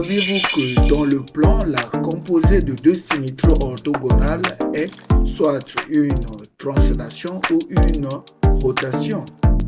Saviez-vous que dans le plan, la composée de deux symétries orthogonales est soit une translation ou une rotation?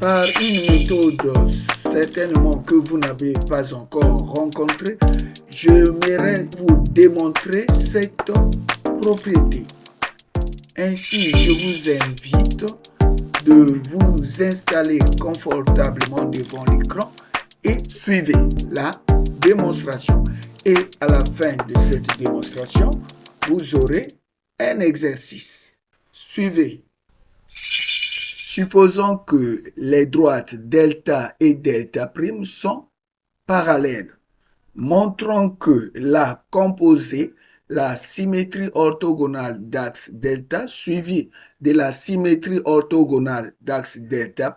Par une méthode certainement que vous n'avez pas encore rencontrée, j'aimerais vous démontrer cette propriété. Ainsi, je vous invite de vous installer confortablement devant l'écran et suivez la démonstration. Et à la fin de cette démonstration, vous aurez un exercice. Suivez. Supposons que les droites delta et delta' sont parallèles. Montrons que la composée, la symétrie orthogonale d'axe delta suivie de la symétrie orthogonale d'axe delta'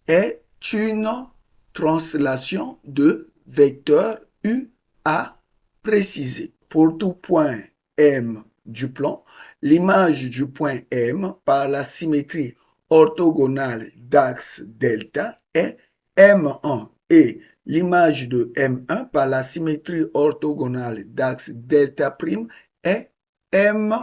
est une translation de vecteur U à préciser. Pour tout point M du plan, l'image du point M par la symétrie orthogonale d'axe delta est M1 et l'image de M1 par la symétrie orthogonale d'axe delta' est M'.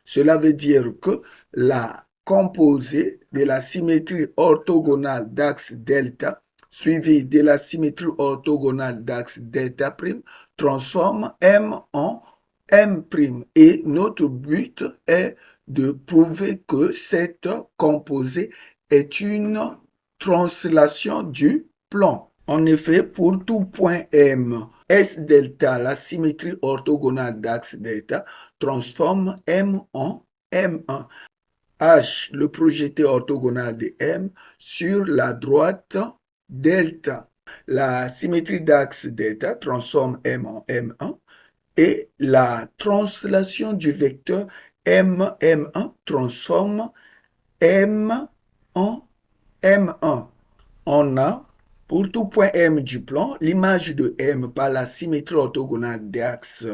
Cela veut dire que la composée de la symétrie orthogonale d'axe delta suivie de la symétrie orthogonale d'axe delta' transforme M en M'. Et notre but est de prouver que cette composée est une translation du plan. En effet, pour tout point M, S delta, la symétrie orthogonale d'axe delta, transforme M en M1. H, le projeté orthogonal de M, sur la droite delta. La symétrie d'axe delta transforme M en M1 et la translation du vecteur M1 transforme M en M1. On a, pour tout point M du plan, l'image de M par la symétrie orthogonale d'axe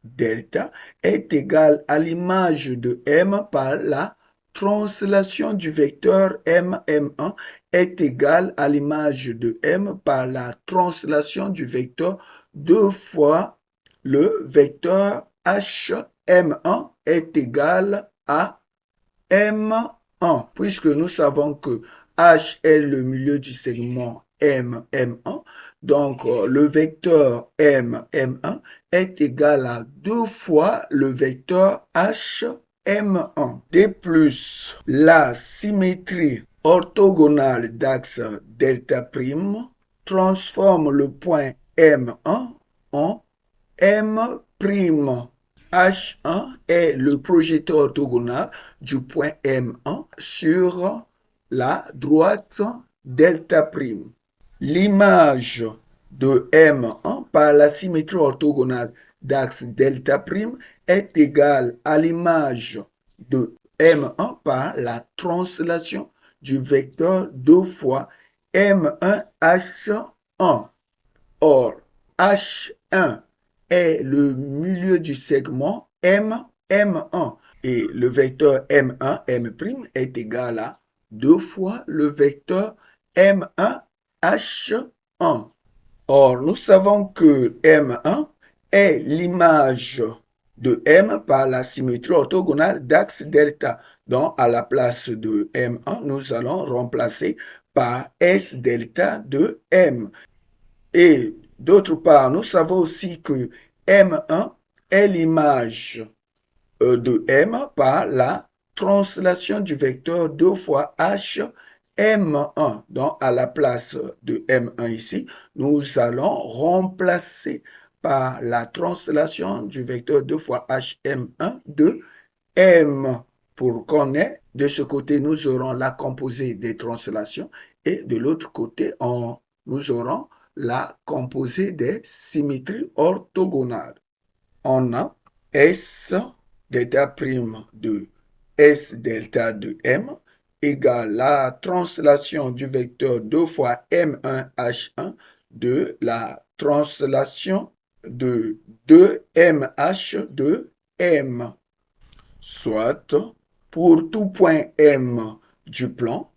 delta est égale à l'image de M par la translation du vecteur M1 est égale à l'image de M par la translation du vecteur 2 fois le vecteur HM1 est égal à M1. Puisque nous savons que H est le milieu du segment M1, donc le vecteur M1 est égal à 2 fois le vecteur HM1. De plus, la symétrie orthogonale d'axe delta' transforme le point M1 en M'. H1 est le projeté orthogonal du point M1 sur la droite delta'. L'image de M1 par la symétrie orthogonale d'axe delta' est égale à l'image de M1 par la translation du vecteur 2 fois M1 H1. Or, H1 est le milieu du segment M1 et le vecteur M1 M' est égal à 2 fois le vecteur M1 H1. Or, nous savons que M1 est l'image de M par la symétrie orthogonale d'axe delta. Donc, à la place de M1, nous allons remplacer par S delta de M. Et d'autre part, nous savons aussi que M1 est l'image de M par la translation du vecteur 2 fois HM1. Donc, à la place de M1 ici, nous allons remplacer par la translation du vecteur 2 fois HM1 de M. Pour qu'on ait, de ce côté, nous aurons la composée des translations et de l'autre côté, nous aurons la composée des symétries orthogonales. On a S delta' de S delta de M égale la translation du vecteur 2 fois M1 H1 de la translation de 2MH de M. Soit, pour tout point M du plan,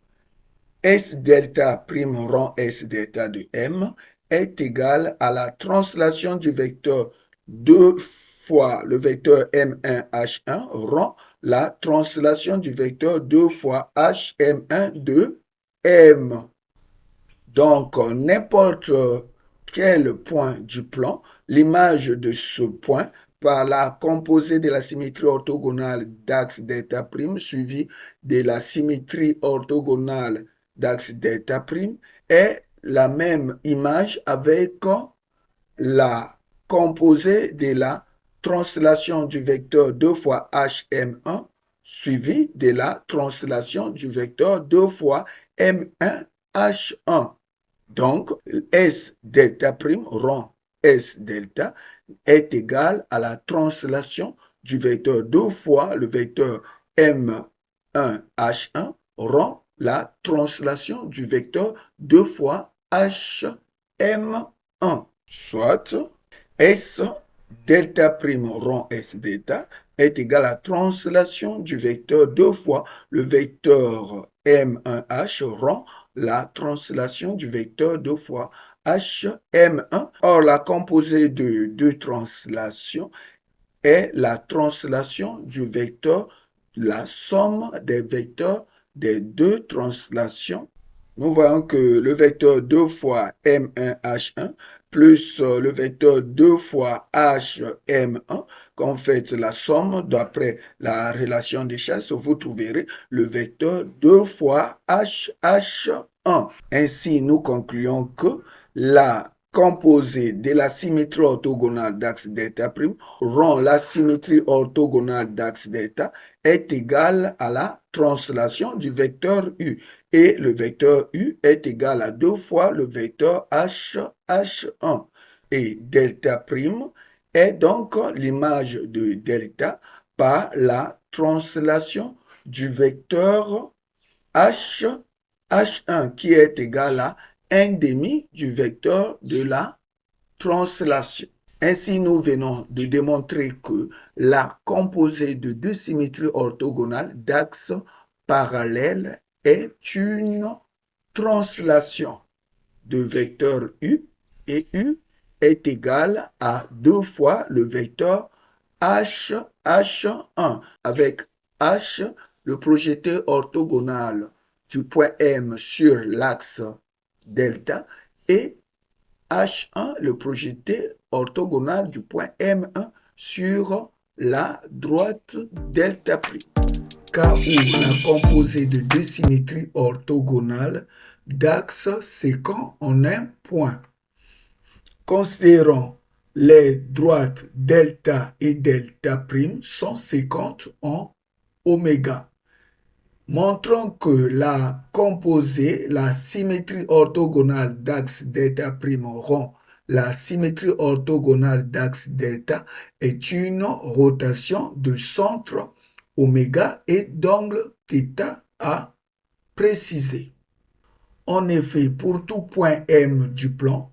S delta' rend S delta de M est égal à la translation du vecteur 2 fois le vecteur M1H1 rond la translation du vecteur 2 fois HM1 de M. Donc, n'importe quel point du plan, l'image de ce point par la composée de la symétrie orthogonale d'axe delta prime suivie de la symétrie orthogonale d'axe delta prime est la même image avec la composée de la translation du vecteur 2 fois HM1 suivie de la translation du vecteur 2 fois M1H1. Donc, S delta prime rond S delta est égal à la translation du vecteur 2 fois le vecteur M1H1 rond la translation du vecteur 2 fois HM1. Soit S delta prime rond S delta est égal à la translation du vecteur 2 fois le vecteur M1H rond la translation du vecteur 2 fois HM1. Or, la composée de deux translations est la translation du vecteur, la somme des vecteurs des deux translations. Nous voyons que le vecteur 2 fois M1H1 plus le vecteur 2 fois HM1, quand vous faites la somme d'après la relation de chasse, vous trouverez le vecteur 2 fois HH1. Ainsi, nous concluons que la composée de la symétrie orthogonale d'axe delta prime rond la symétrie orthogonale d'axe delta est égale à la translation du vecteur U. Et le vecteur U est égal à 2 fois le vecteur HH1. Et delta prime est donc l'image de delta par la translation du vecteur H1 qui est égal à 1 demi du vecteur de la translation. Ainsi, nous venons de démontrer que la composée de deux symétries orthogonales d'axes parallèles est une translation de vecteur U et U est égal à 2 fois le vecteur HH1 avec H le projeté orthogonal du point M sur l'axe delta et H1 le projeté orthogonal du point M1 sur la droite delta prime. Cas où la composée de deux symétries orthogonales d'axes séquents en un point. Considérons les droites delta et delta prime sont séquentes en oméga. Montrons que la composée, la symétrie orthogonale d'axe delta prime rond la symétrie orthogonale d'axe delta est une rotation de centre oméga et d'angle θ à préciser. En effet, pour tout point M du plan,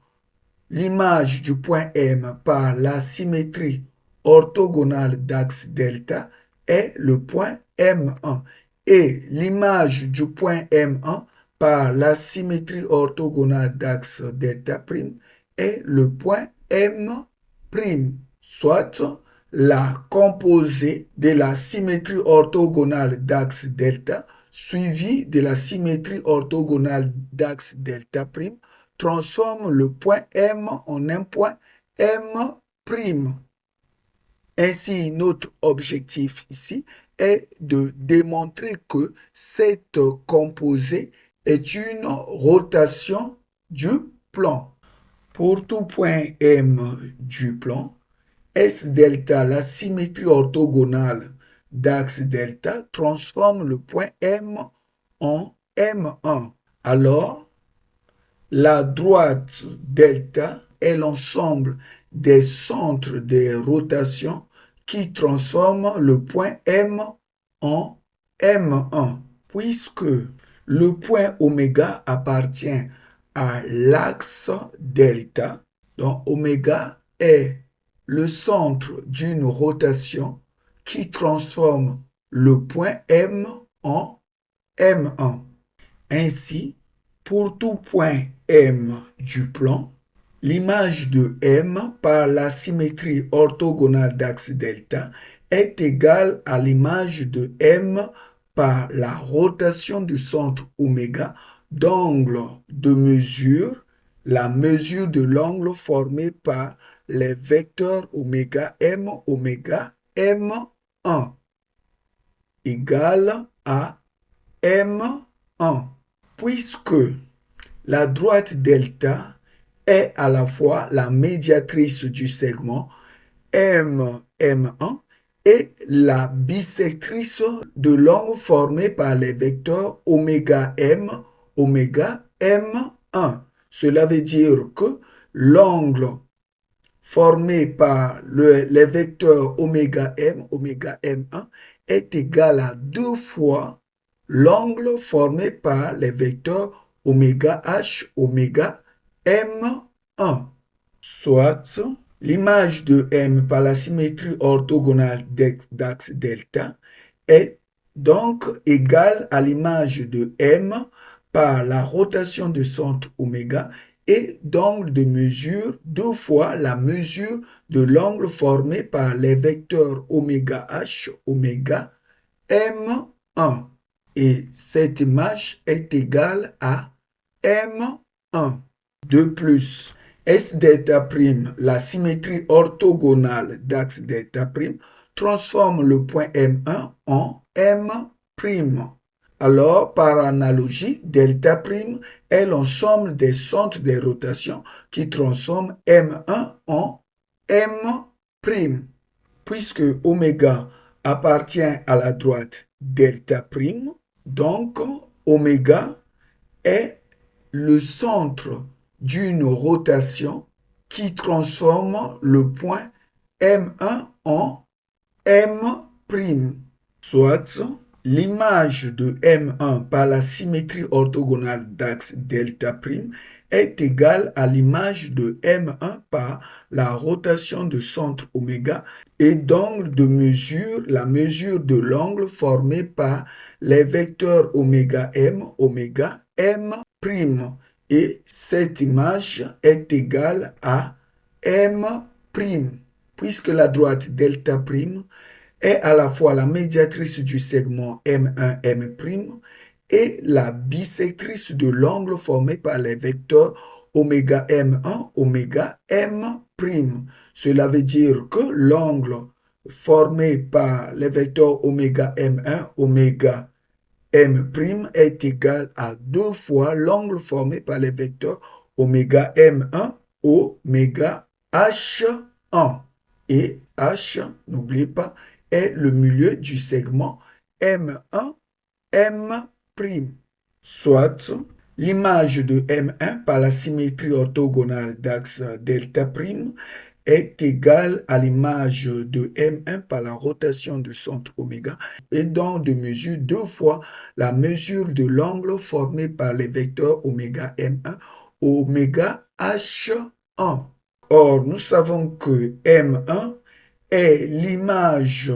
l'image du point M par la symétrie orthogonale d'axe delta est le point M1 et l'image du point M1 par la symétrie orthogonale d'axe delta prime est le point M prime, soit la composée de la symétrie orthogonale d'axe delta suivie de la symétrie orthogonale d'axe delta prime transforme le point M en un point M prime. Ainsi, notre objectif ici est de démontrer que cette composée est une rotation du plan. Pour tout point M du plan, S delta, la symétrie orthogonale d'axe delta, transforme le point M en M1. Alors, la droite delta est l'ensemble des centres des rotations qui transforment le point M en M1. Puisque le point oméga appartient à l'axe delta, donc oméga est le centre d'une rotation qui transforme le point M en M1. Ainsi, pour tout point M du plan, L'image de M par la symétrie orthogonale d'axe delta est égale à l'image de M par la rotation du centre oméga d'angle de mesure, la mesure de l'angle formé par les vecteurs oméga M1 égale à M1. Puisque la droite delta est à la fois la médiatrice du segment M1 et la bisectrice de l'angle formé par les vecteurs oméga M1. Cela veut dire que l'angle formé par les vecteurs oméga M1 est égal à 2 fois l'angle formé par les vecteurs oméga M1. Soit l'image de M par la symétrie orthogonale d'axe delta est donc égale à l'image de M par la rotation du centre oméga et d'angle de mesure 2 fois la mesure de l'angle formé par les vecteurs oméga M1. Et cette image est égale à M1. De plus, S delta prime, la symétrie orthogonale d'axe delta prime, transforme le point M1 en M prime. Alors, par analogie, delta prime est l'ensemble des centres des rotations qui transforment M1 en M prime. Puisque oméga appartient à la droite delta prime, donc oméga est le centre d'une rotation qui transforme le point M1 en M prime, soit l'image de M1 par la symétrie orthogonale d'axe delta prime est égale à l'image de M1 par la rotation de centre oméga et d'angle de mesure, la mesure de l'angle formé par les vecteurs oméga M prime. Et cette image est égale à M prime, puisque la droite delta prime est à la fois la médiatrice du segment M1, M' et la bisectrice de l'angle formé par les vecteurs oméga M1, oméga M'. Cela veut dire que l'angle formé par les vecteurs oméga M1, oméga M' est égal à 2 fois l'angle formé par les vecteurs oméga M1, oméga H1. Et H, n'oubliez pas, est le milieu du segment M1, M'. Soit l'image de M1 par la symétrie orthogonale d'axe delta prime est égale à l'image de M1 par la rotation du centre oméga et donc de mesure 2 fois la mesure de l'angle formé par les vecteurs oméga M1, oméga H1. Or, nous savons que M1 est l'image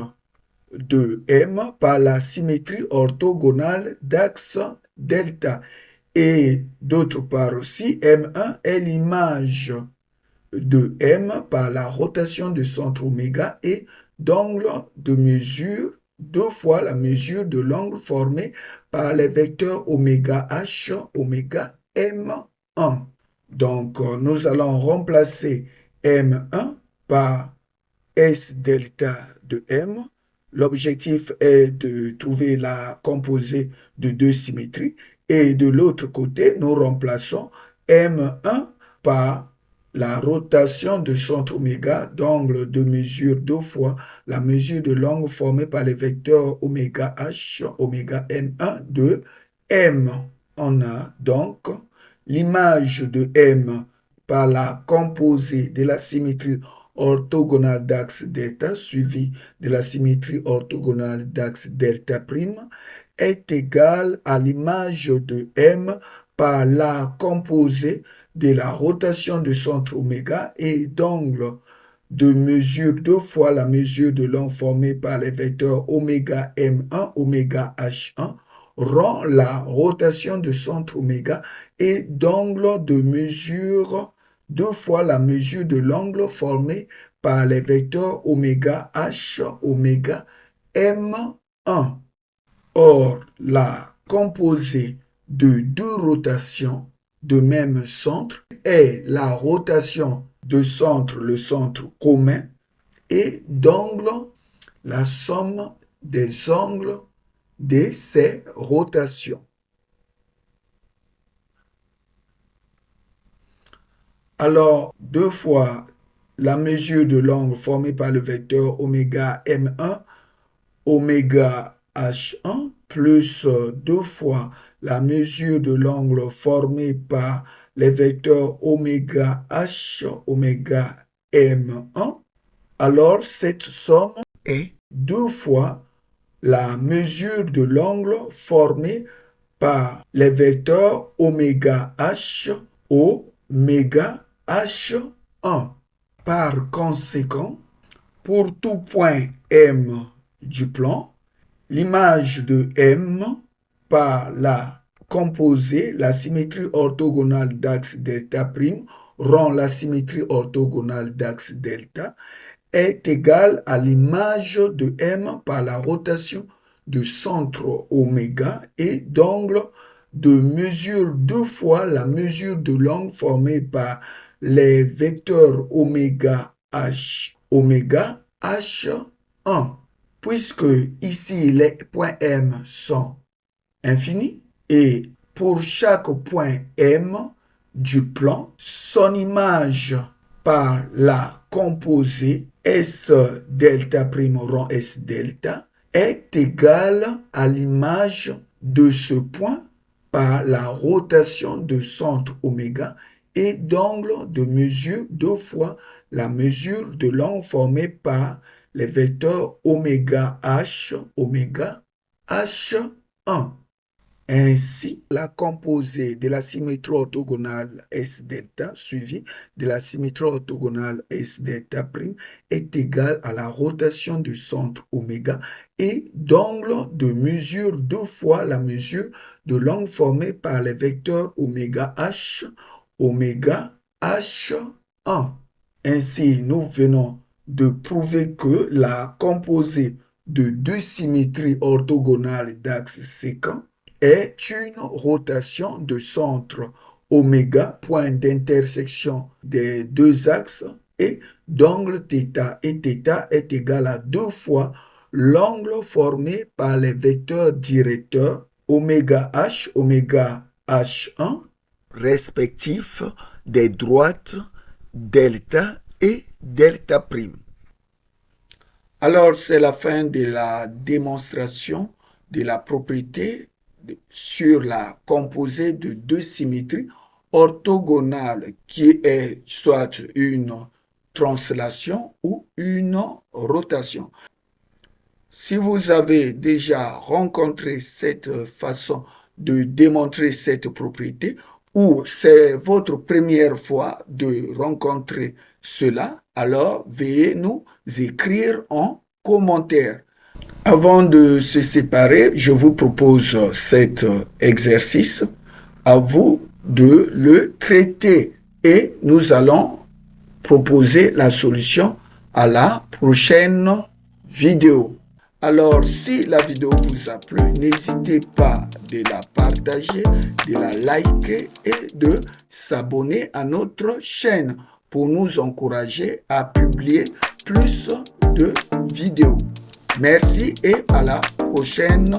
de M par la symétrie orthogonale d'axe delta. Et d'autre part aussi, M1 est l'image de M par la rotation du centre oméga et d'angle de mesure 2 fois la mesure de l'angle formé par les vecteurs oméga H, oméga M1. Donc, nous allons remplacer M1 par S delta de M. L'objectif est de trouver la composée de deux symétries. Et de l'autre côté, nous remplaçons M1 par la rotation de centre oméga d'angle de mesure 2 fois la mesure de l'angle formé par les vecteurs oméga H, oméga M1 de M. On a donc l'image de M par la composée de la symétrie orthogonale d'axe delta suivie de la symétrie orthogonale d'axe delta prime est égale à l'image de M par la composée de la rotation du centre oméga et d'angle de mesure 2 fois la mesure de l'angle formé par les vecteurs oméga M1, oméga H1 rend la rotation du centre oméga et d'angle de mesure 2 fois la mesure de l'angle formé par les vecteurs oméga H, oméga M1. Or, la composée de 2 rotations de même centre est la rotation de centre, le centre commun, et d'angle, la somme des angles de ces rotations. Alors, 2 fois la mesure de l'angle formé par le vecteur oméga M1, oméga H1, plus 2 fois la mesure de l'angle formé par les vecteurs oméga H, oméga M1. Alors, cette somme est 2 fois la mesure de l'angle formé par les vecteurs oméga H, oméga H1. Par conséquent, pour tout point M du plan, l'image de M par la composée, la symétrie orthogonale d'axe delta prime rond la symétrie orthogonale d'axe delta est égale à l'image de M par la rotation de centre oméga et d'angle de mesure 2 fois la mesure de l'angle formé par les vecteurs oméga H, oméga H1. Puisque ici les points M sont infinis et pour chaque point M du plan, son image par la composée S delta prime rond S delta est égale à l'image de ce point par la rotation de centre oméga et d'angle de mesure 2 fois la mesure de l'angle formé par les vecteurs oméga H, oméga H1. Ainsi, la composée de la symétrie orthogonale S delta suivie de la symétrie orthogonale S delta prime est égale à la rotation du centre oméga et d'angle de mesure 2 fois la mesure de l'angle formé par les vecteurs oméga H, oméga H1. Ainsi, nous venons de prouver que la composée de 2 symétries orthogonales d'axes sécants est une rotation de centre oméga, point d'intersection des 2 axes, et d'angle θ. Et θ est égal à 2 fois l'angle formé par les vecteurs directeurs oméga H, oméga H1, respectifs des droites delta et delta prime. Alors, c'est la fin de la démonstration de la propriété sur la composée de 2 symétries orthogonales qui est soit une translation ou une rotation. Si vous avez déjà rencontré cette façon de démontrer cette propriété ou c'est votre première fois de rencontrer cela, alors veuillez nous écrire en commentaire. Avant de se séparer, je vous propose cet exercice. À vous de le traiter et nous allons proposer la solution à la prochaine vidéo. Alors, si la vidéo vous a plu, n'hésitez pas de la partager, de la liker et de s'abonner à notre chaîne pour nous encourager à publier plus de vidéos. Merci et à la prochaine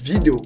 vidéo.